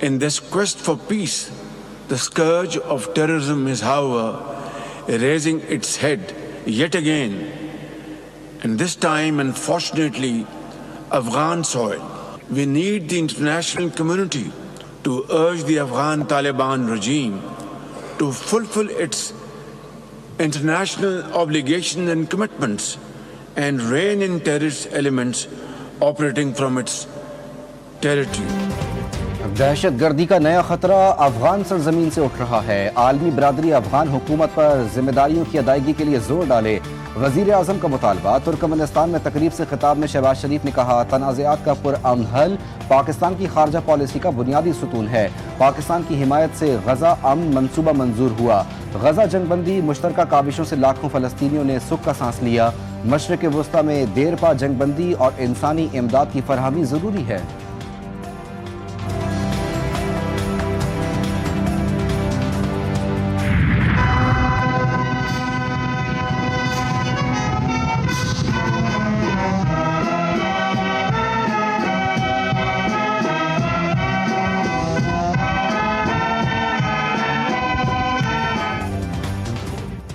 In this quest for peace, the scourge of terrorism is, however, raising its head yet again, and this time, unfortunately, Afghan soil. We need the international community to urge the Afghan Taliban regime to fulfill its international obligations and commitments and rein in terrorist elements operating from its territory. دہشت گردی کا نیا خطرہ افغان سرزمین سے اٹھ رہا ہے. عالمی برادری افغان حکومت پر ذمہ داریوں کی ادائیگی کے لیے زور ڈالے. وزیر اعظم کا مطالبہ. ترکمانستان میں تقریب سے خطاب میں شہباز شریف نے کہا تنازعات کا پرامن حل پاکستان کی خارجہ پالیسی کا بنیادی ستون ہے. پاکستان کی حمایت سے غزہ امن منصوبہ منظور ہوا. غزہ جنگ بندی مشترکہ کاوشوں سے لاکھوں فلسطینیوں نے سکھ کا سانس لیا. مشرق وسطیٰ میں دیر پا جنگ بندی اور انسانی امداد کی فراہمی ضروری ہے.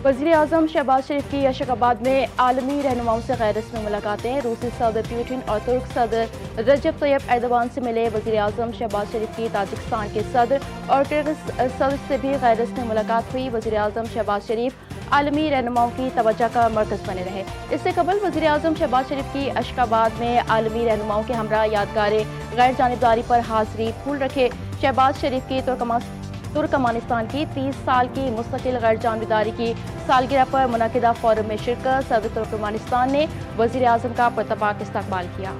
وزیر اعظم شہباز شریف کی اشک آباد میں عالمی رہنماؤں سے غیر رسمی ملاقاتیں. روسی صدر پیوٹن اور ترک صدر رجب طیب ایردوان سے ملے وزیر اعظم شہباز شریف کی. تاجکستان کے صدر اور کرغز صدر سے بھی غیر رسمی ملاقات ہوئی. وزیر اعظم شہباز شریف عالمی رہنماؤں کی توجہ کا مرکز بنے رہے. اس سے قبل وزیر اعظم شہباز شریف کی اشک آباد میں عالمی رہنماؤں کے ہمراہ یادگار غیر جانبداری پر حاضری پھول رکھے. شہباز شریف کی ترکمانستان کی 30 سال کی مستقل غیر جانبداری کی سالگرہ پر منعقدہ فورم میں شرکت. صدر ترکمانستان نے وزیر اعظم کا پرتپاک استقبال کیا.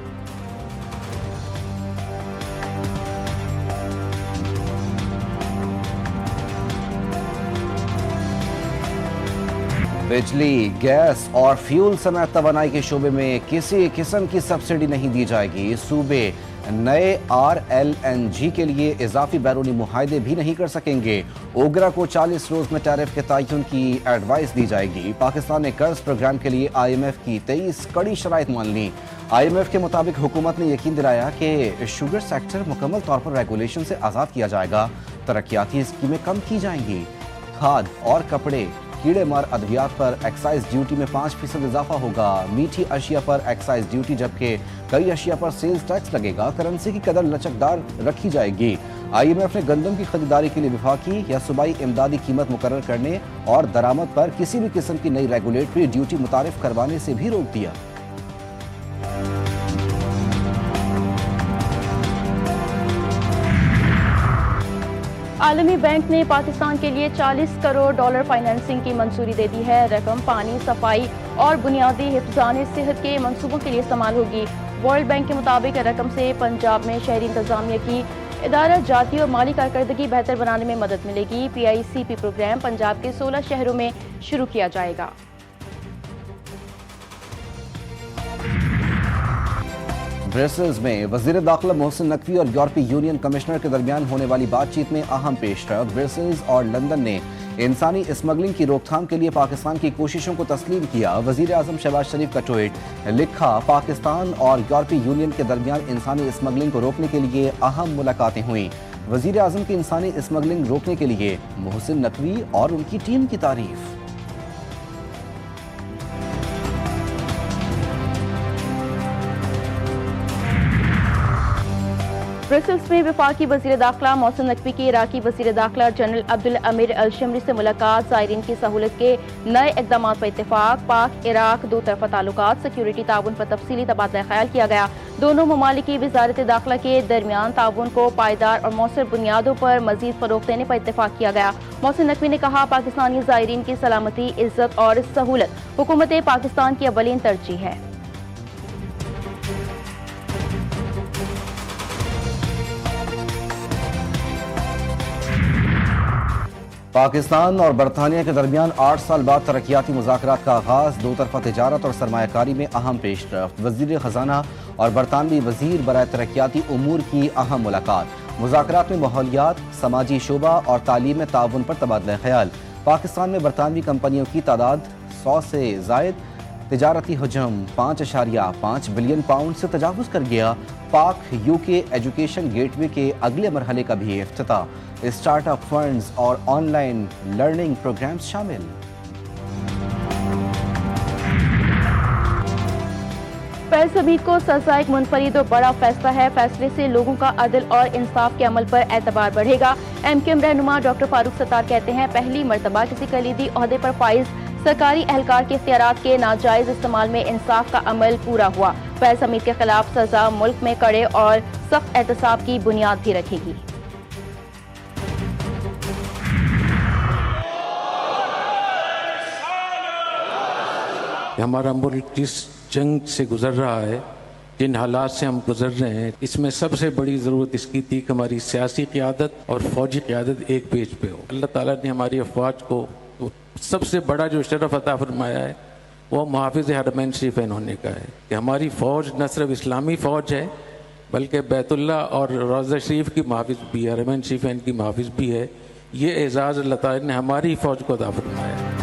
بجلی، گیس اور فیول صنعت توانائی کے شعبے میں کسی قسم کی سبسڈی نہیں دی جائے گی. صوبے نئے RLNG کے لیے اضافی بیرونی معاہدے بھی نہیں کر سکیں گے. اوگرا کو 40 روز میں ٹیرف کے تعین کی ایڈوائس دی جائے گی. پاکستان نے قرض پروگرام کے لیے IMF کی 23 کڑی شرائط مان لی. IMF کے مطابق حکومت نے یقین دلایا کہ شوگر سیکٹر مکمل طور پر ریگولیشن سے آزاد کیا جائے گا. ترقیاتی اسکیمیں کم کی جائیں گی. کھاد اور کپڑے، کیڑے مار ادویات پر ایکسائز ڈیوٹی میں 5% اضافہ ہوگا. میٹھی اشیاء پر ایکسائز ڈیوٹی جبکہ کئی اشیاء پر سیلز ٹیکس لگے گا. کرنسی کی قدر لچکدار رکھی جائے گی. IMF نے گندم کی خریداری کے لیے وفاقی یا صوبائی امدادی قیمت مقرر کرنے اور درآمد پر کسی بھی قسم کی نئی ریگولیٹری ڈیوٹی متعارف کروانے سے بھی روک دیا. عالمی بینک نے پاکستان کے لیے $40 کروڑ فائنانسنگ کی منظوری دے دی ہے. رقم پانی، صفائی اور بنیادی حفظان صحت کے منصوبوں کے لیے استعمال ہوگی. ورلڈ بینک کے مطابق رقم سے پنجاب میں شہری انتظامیہ کی ادارہ جاتی اور مالی کارکردگی بہتر بنانے میں مدد ملے گی. PICP پروگرام پنجاب کے 16 شہروں میں شروع کیا جائے گا. برسلز میں وزیر داخلہ محسن نقوی اور یورپی یونین کمشنر کے درمیان ہونے والی بات چیت میں اہم پیش رفت. برسلز اور لندن نے انسانی اسمگلنگ کی روک تھام کے لیے پاکستان کی کوششوں کو تسلیم کیا. وزیر اعظم شہباز شریف کا ٹویٹ لکھا پاکستان اور یورپی یونین کے درمیان انسانی اسمگلنگ کو روکنے کے لیے اہم ملاقاتیں ہوئیں. وزیر اعظم کی انسانی اسمگلنگ روکنے کے لیے محسن نقوی اور ان کی ٹیم کی تعریف. برسلز میں وفاقی وزیر داخلہ محسن نقوی کی عراقی وزیر داخلہ جنرل عبدالامیر الشمری سے ملاقات. زائرین کی سہولت کے نئے اقدامات پر اتفاق. پاک عراق دو طرفہ تعلقات، سیکیورٹی تعاون پر تفصیلی تبادلہ خیال کیا گیا. دونوں ممالک کی وزارت داخلہ کے درمیان تعاون کو پائیدار اور مؤثر بنیادوں پر مزید فروغ دینے پر اتفاق کیا گیا. محسن نقوی نے کہا پاکستانی زائرین کی سلامتی، عزت اور سہولت حکومت پاکستان کی اولین ترجیح ہے. پاکستان اور برطانیہ کے درمیان 8 سال بعد ترقیاتی مذاکرات کا آغاز. دو طرفہ تجارت اور سرمایہ کاری میں اہم پیش رفت. وزیر خزانہ اور برطانوی وزیر برائے ترقیاتی امور کی اہم ملاقات. مذاکرات میں ماحولیات، سماجی شعبہ اور تعلیم میں تعاون پر تبادلہ خیال. پاکستان میں برطانوی کمپنیوں کی تعداد 100 سے زائد. تجارتی حجم 5.5 بلین پاؤنڈ سے تجاوز کر گیا. پاک UK ایجوکیشن گیٹ وے کے اگلے مرحلے کا بھی افتتاح. اسٹارٹ اپ فنڈز اور آن لائن لرننگ پروگرامز شامل. فیض حمید کو سزا ایک منفرد اور بڑا فیصلہ ہے. فیصلے سے لوگوں کا عدل اور انصاف کے عمل پر اعتبار بڑھے گا. MKM رہنما ڈاکٹر فاروق ستار کہتے ہیں پہلی مرتبہ کسی کلیدی عہدے پر فائز سرکاری اہلکار کے اختیارات کے ناجائز استعمال میں انصاف کا عمل پورا ہوا. فیض حمید کے خلاف سزا ملک میں کڑے اور سخت احتساب کی بنیاد بھی رکھے گی. ہمارا ملک جس جنگ سے گزر رہا ہے، جن حالات سے ہم گزر رہے ہیں، اس میں سب سے بڑی ضرورت اس کی تھی کہ ہماری سیاسی قیادت اور فوجی قیادت ایک پیج پہ ہو. اللہ تعالیٰ نے ہماری افواج کو سب سے بڑا جو شرف عطا فرمایا ہے وہ محافظ حرمین شریفین ہونے کا ہے کہ ہماری فوج نہ صرف اسلامی فوج ہے بلکہ بیت اللہ اور روضہ شریف کی محافظ بھی ہے، حرمین شریفین کی محافظ بھی ہے. یہ اعزاز اللہ تعالیٰ نے ہماری فوج کو عطا فرمایا ہے.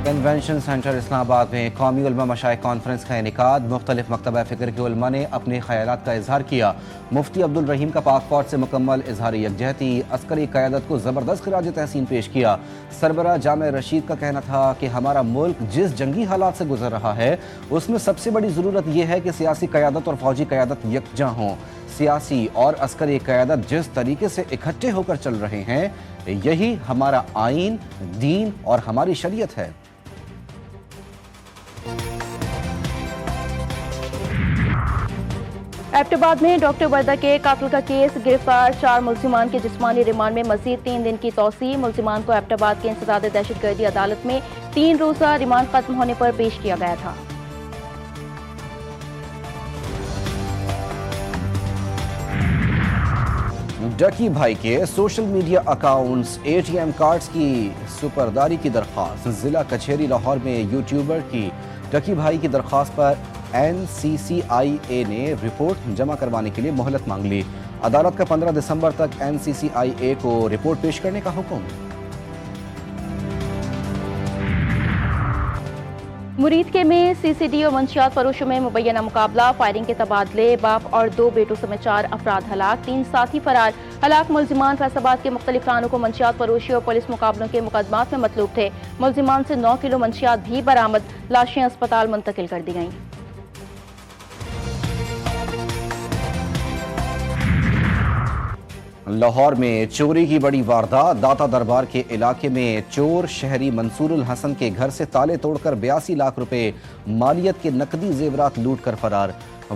کنونشن سینٹر اسلام آباد میں قومی علماء مشائخ کانفرنس کا انعقاد. مختلف مکتبہ فکر کے علماء نے اپنے خیالات کا اظہار کیا. مفتی عبدالرحیم کا پاک فوج سے مکمل اظہار یکجہتی. عسکری قیادت کو زبردست خراج تحسین پیش کیا. سربراہ جامع رشید کا کہنا تھا کہ ہمارا ملک جس جنگی حالات سے گزر رہا ہے اس میں سب سے بڑی ضرورت یہ ہے کہ سیاسی قیادت اور فوجی قیادت یکجاں ہوں. سیاسی اور عسکری قیادت جس طریقے سے اکٹھے ہو کر چل رہے ہیں یہی ہمارا آئین، دین اور ہماری شریعت ہے. ایبٹ آباد میں ڈاکٹر وردہ کے قاتل کا کیس. گرفتار 4 ملزمان کے جسمانی ریمانڈ میں مزید 3 دن کی توسیع. ملزمان کو ایبٹ آباد کے انسداد دہشت گردی عدالت میں 3 روزہ ریمانڈ ختم ہونے پر پیش کیا گیا تھا. ڈکی بھائی کے social media accounts ATM cards کی سپرداری کی درخواست. ضلع کچہری لاہور میں یوٹیوبر کی ڈکی بھائی کی درخواست پر NCCIA نے رپورٹ جمع کروانے کے لیے مہلت مانگ لی. عدالت کا 15 دسمبر تک NCCIA کو رپورٹ پیش کرنے کا حکم. مرید کے میں CCD اور منشیات فروشوں میں مبینہ مقابلہ. فائرنگ کے تبادلے. باپ اور 2 بیٹوں سمیت 4 افراد ہلاک. 3 ساتھی فرار. ہلاک ملزمان فیصل آباد کے مختلف تھانوں کو منشیات فروشی اور پولیس مقابلوں کے مقدمات میں مطلوب تھے. ملزمان سے 9 کلو منشیات بھی برآمد. لاشیں اسپتال منتقل کر دی گئیں. لاہور میں چوری کی بڑی واردات. داتا دربار کے علاقے میں چور شہری منصور الحسن کے گھر سے تالے توڑ کر 82 لاکھ روپے مالیت کے نقدی زیورات لوٹ کر فرار.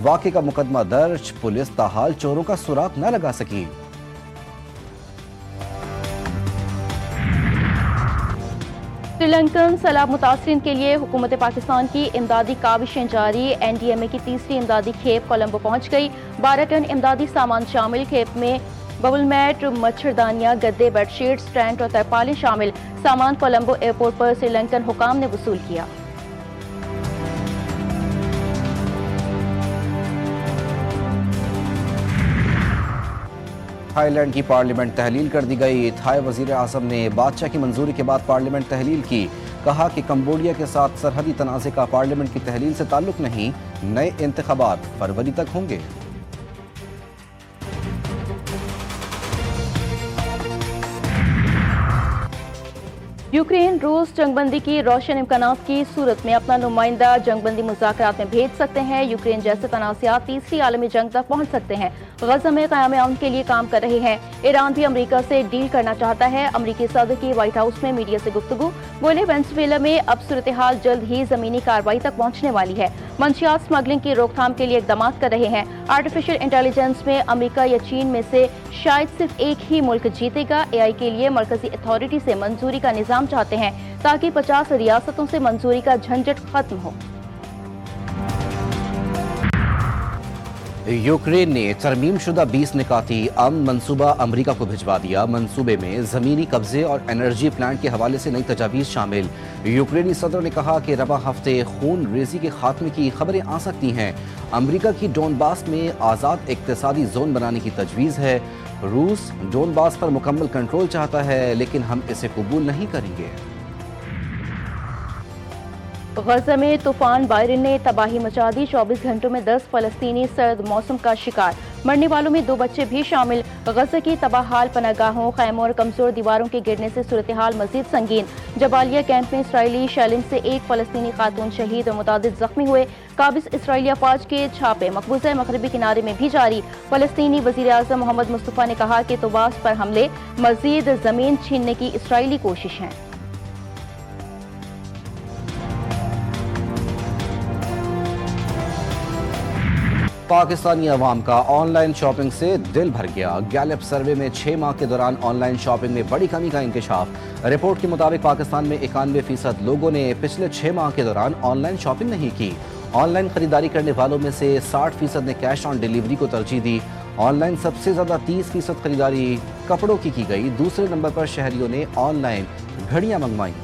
واقعے کا مقدمہ درج. پولیس تاحال چوروں کا سراغ نہ لگا سکی. سری لنکن سیلاب متاثرین کے لیے حکومت پاکستان کی امدادی کاوشیں جاری. NDMA کی تیسری امدادی کھیپ کولمبو پہنچ گئی. 12 ٹن امدادی سامان شامل. کھیپ میں ببل میٹ، مچھردانیاں، گدے، بیڈ شیٹس، ٹینٹ اور ترپالیں شامل. سامان کولمبو ایئرپورٹ پر سری لنکن حکام نے وصول کیا. تھائی لینڈ کی پارلیمنٹ تحلیل کر دی گئی. تھائی وزیر اعظم نے بادشاہ کی منظوری کے بعد پارلیمنٹ تحلیل کی. کہا کہ کمبوڈیا کے ساتھ سرحدی تنازع کا پارلیمنٹ کی تحلیل سے تعلق نہیں. نئے انتخابات فروری تک ہوں گے. یوکرین روس جنگ بندی کی روشن امکانات کی صورت میں اپنا نمائندہ جنگ بندی مذاکرات میں بھیج سکتے ہیں. یوکرین جیسے تنازعات تیسری عالمی جنگ تک پہنچ سکتے ہیں. غزہ میں قیام امن کے لیے کام کر رہے ہیں. ایران بھی امریکہ سے ڈیل کرنا چاہتا ہے. امریکی صدر کی وائٹ ہاؤس میں میڈیا سے گفتگو. بولے وینزویلا میں اب صورتحال جلد ہی زمینی کارروائی تک پہنچنے والی ہے. منشیات سمگلنگ کی روک تھام کے لیے اقدامات کر رہے ہیں. آرٹیفیشل انٹیلیجنس میں امریکہ یا چین میں سے شاید صرف ایک ہی ملک جیتے گا. AI کے لیے مرکزی اتھارٹی سے منظوری کا نظام چاہتے ہیں تاکہ 50 ریاستوں سے منظوری کا جھنجٹ ختم ہو. یوکرین نے ترمیم شدہ 20 نکاتی امن منصوبہ امریکہ کو بھجوا دیا. منصوبے میں زمینی قبضے اور انرجی پلانٹ کے حوالے سے نئی تجاویز شامل. یوکرینی صدر نے کہا کہ رواں ہفتے خون ریزی کے خاتمے کی خبریں آ سکتی ہیں. امریکہ کی ڈونباس میں آزاد اقتصادی زون بنانے کی تجویز ہے. روس ڈونباس پر مکمل کنٹرول چاہتا ہے لیکن ہم اسے قبول نہیں کریں گے. غزہ میں طوفان بائرن نے تباہی مچا دی، 24 گھنٹوں میں 10 فلسطینی سرد موسم کا شکار، مرنے والوں میں 2 بچے بھی شامل۔ غزہ کی تباہ حال پناہ گاہوں، خیموں اور کمزور دیواروں کے گرنے سے صورتحال مزید سنگین۔ جبالیہ کیمپ میں اسرائیلی شیلنگ سے 1 فلسطینی خاتون شہید اور متعدد زخمی ہوئے۔ قابض اسرائیلی افواج کے چھاپے مقبوضہ مغربی کنارے میں بھی جاری۔ فلسطینی وزیر اعظم محمد مصطفیٰ نے کہا کہ طوباس پر حملے مزید زمین چھیننے کی اسرائیلی کوشش ہیں۔ پاکستانی عوام کا آن لائن شاپنگ سے دل بھر گیا۔ گیلپ سروے میں 6 ماہ کے دوران آن لائن شاپنگ میں بڑی کمی کا انکشاف۔ رپورٹ کے مطابق پاکستان میں 91% لوگوں نے پچھلے 6 ماہ کے دوران آن لائن شاپنگ نہیں کی۔ آن لائن خریداری کرنے والوں میں سے 60% نے کیش آن ڈیلیوری کو ترجیح دی۔ آن لائن سب سے زیادہ 30% خریداری کپڑوں کی گئی۔ دوسرے نمبر پر شہریوں نے آن لائن گھڑیاں منگوائیں۔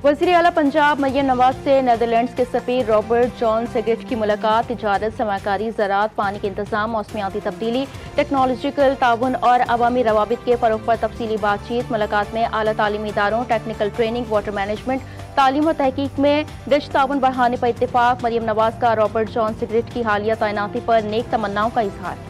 وزیر اعلیٰ پنجاب مریم نواز سے نیدرلینڈز کے سفیر رابرٹ جان سیگرٹ کی ملاقات۔ تجارت، سرمایہ کاری، زراعت، پانی کے انتظام، موسمیاتی تبدیلی، ٹیکنالوجیکل تعاون اور عوامی روابط کے فروغ پر تفصیلی بات چیت۔ ملاقات میں اعلیٰ تعلیمی اداروں، ٹیکنیکل ٹریننگ، واٹر مینجمنٹ، تعلیم و تحقیق میں ڈچ تعاون بڑھانے پر اتفاق۔ مریم نواز کا رابرٹ جان سیگرٹ کی حالیہ تعیناتی پر نیک تمناؤں کا اظہار۔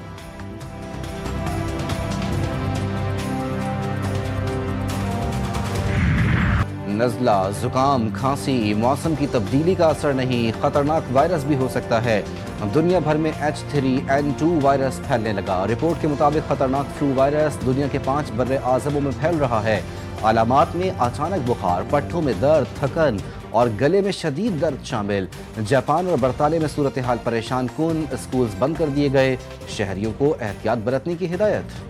نزلہ، زکام، کھانسی، موسم کی تبدیلی کا اثر نہیں، خطرناک وائرس بھی ہو سکتا ہے۔ دنیا بھر میں H3N2 وائرس پھیلنے لگا۔ رپورٹ کے مطابق خطرناک فلو وائرس دنیا کے 5 بر اعظموں میں پھیل رہا ہے۔ علامات میں اچانک بخار، پٹھوں میں درد، تھکن اور گلے میں شدید درد شامل۔ جاپان اور برطانیہ میں صورتحال پریشان کن، اسکولز بند کر دیے گئے۔ شہریوں کو احتیاط برتنے کی ہدایت۔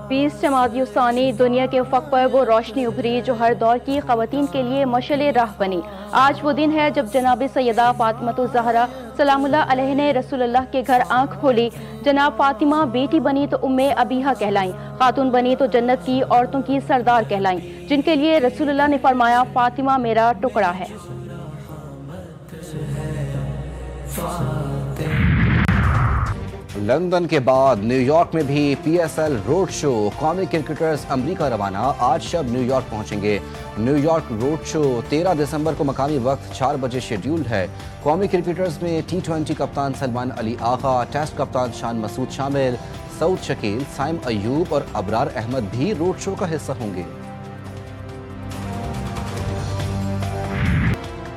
20 جمادی الثانی، دنیا کے افق پر وہ روشنی ابھری جو ہر دور کی خواتین کے لیے مشعل راہ بنی۔ آج وہ دن ہے جب جناب سیدہ فاطمہ الزہرا سلام اللہ علیہ نے رسول اللہ کے گھر آنکھ کھولی۔ جناب فاطمہ بیٹی بنی تو ام ابیہا کہلائیں، خاتون بنی تو جنت کی عورتوں کی سردار کہلائیں، جن کے لیے رسول اللہ نے فرمایا فاطمہ میرا ٹکڑا ہے۔ لندن کے بعد نیو یارک میں بھی PSL روڈ شو۔ قومی کرکٹرز امریکہ روانہ، آج شب نیو یارک پہنچیں گے۔ نیو یارک روڈ شو 13 دسمبر کو مقامی وقت 4 بجے شیڈیولڈ ہے۔ قومی کرکٹرز میں T20 کپتان سلمان علی آغا، ٹیسٹ کپتان شان مسعود شامل، سعود شکیل، سائم ایوب اور ابرار احمد بھی روڈ شو کا حصہ ہوں گے۔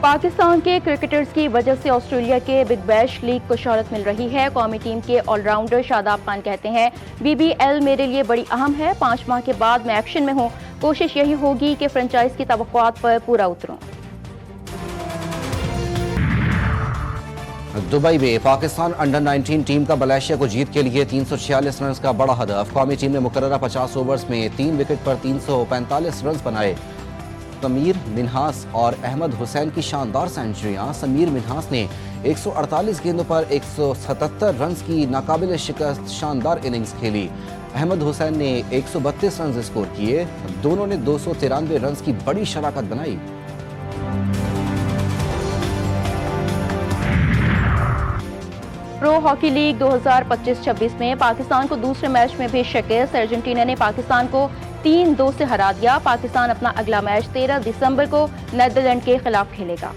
پاکستان کے کرکٹرز کی وجہ سے آسٹریلیا کے بگ بیش لیگ کو شہرت مل رہی ہے۔ قومی ٹیم کے آل راؤنڈر شاداب خان کہتے ہیں BBL میرے لیے بڑی اہم ہے، 5 ماہ کے بعد میں ایکشن میں ہوں، کوشش یہی ہوگی کہ فرنچائز کی توقعات پر پورا اتروں۔ دبئی میں پاکستان انڈر 19 ٹیم کا ملائیشیا کو جیت کے لیے 346 رنز کا بڑا ہدف۔ قومی ٹیم نے مقررہ 50 اوورز میں 3 وکٹ پر 345 رنز بنائے۔ سمیر منہاس اور احمد حسین کی شاندار سینچریاں۔ سمیر منہاس نے 148 گیندوں پر 177 رنز کی ناقابل شکست شاندار اننگز کھیلی۔ احمد حسین نے 132 رنز اسکور کیے۔ دونوں نے 293 رنز کی بڑی شراکت بنائی۔ پرو ہاکی لیگ 2025-26 میں پاکستان کو دوسرے میچ میں بھی شکست۔ ارجنٹینا نے پاکستان کو 3-2 سے ہرا دیا۔ پاکستان اپنا اگلا میچ 13 دسمبر کو نیدرلینڈ کے خلاف کھیلے گا۔